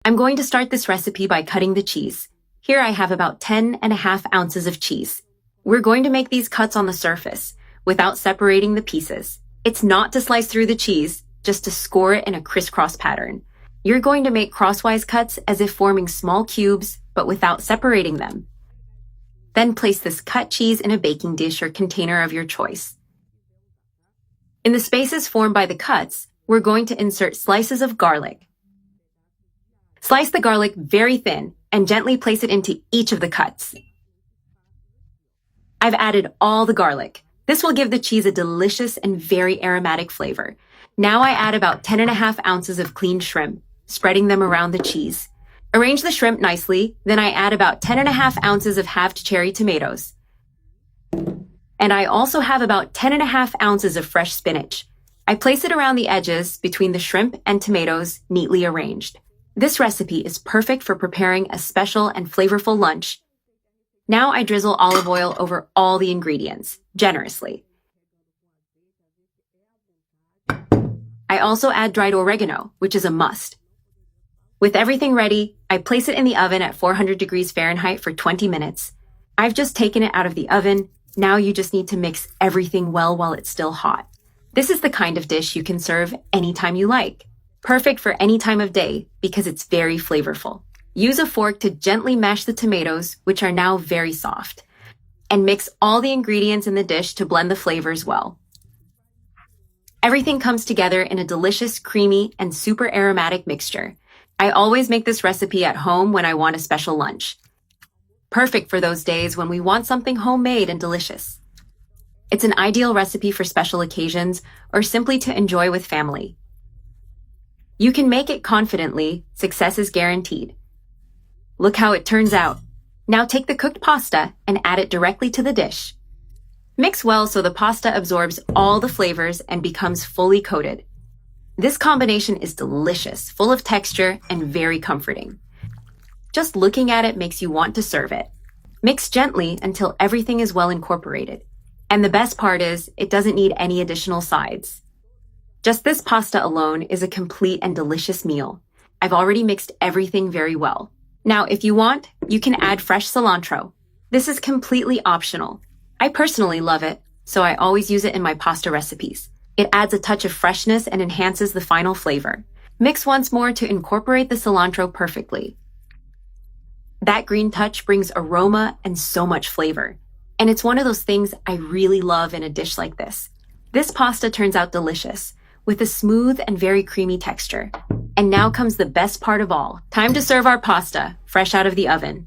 I'm going to start this recipe by cutting the cheese. Here I have about 10.5 ounces of cheese. We're going to make these cuts on the surface, without separating the pieces. It's not to slice through the cheese, just to score it in a crisscross pattern. You're going to make crosswise cuts as if forming small cubes, but without separating them. Then place this cut cheese in a baking dish or container of your choice. In the spaces formed by the cuts, we're going to insert slices of garlic. Slice the garlic very thin and gently place it into each of the cuts. I've added all the garlic. This will give the cheese a delicious and very aromatic flavor. Now I add about 10.5 ounces of cleaned shrimp, spreading them around the cheese. Arrange the shrimp nicely, then I add about 10.5 ounces of halved cherry tomatoes. And I also have about 10.5 ounces of fresh spinach. I place it around the edges between the shrimp and tomatoes, neatly arranged. This recipe is perfect for preparing a special and flavorful lunch. Now I drizzle olive oil over all the ingredients, generously. I also add dried oregano, which is a must. With everything ready, I place it in the oven at 400 degrees Fahrenheit for 20 minutes. I've just taken it out of the oven. Now you just need to mix everything well while it's still hot. This is the kind of dish you can serve anytime you like. Perfect for any time of day because it's very flavorful. Use a fork to gently mash the tomatoes, which are now very soft, and mix all the ingredients in the dish to blend the flavors well. Everything comes together in a delicious, creamy, and super aromatic mixture. I always make this recipe at home when I want a special lunch. Perfect for those days when we want something homemade and delicious. It's an ideal recipe for special occasions or simply to enjoy with family. You can make it confidently. Success is guaranteed. Look how it turns out. Now take the cooked pasta and add it directly to the dish. Mix well so the pasta absorbs all the flavors and becomes fully coated. This combination is delicious, full of texture, and very comforting. Just looking at it makes you want to serve it. Mix gently until everything is well incorporated. And the best part is, it doesn't need any additional sides. Just this pasta alone is a complete and delicious meal. I've already mixed everything very well. Now, if you want, you can add fresh cilantro. This is completely optional. I personally love it, so I always use it in my pasta recipes. It adds a touch of freshness and enhances the final flavor. Mix once more to incorporate the cilantro perfectly. That green touch brings aroma and so much flavor. And it's one of those things I really love in a dish like this. This pasta turns out delicious, with a smooth and very creamy texture. And now comes the best part of all. Time to serve our pasta, fresh out of the oven.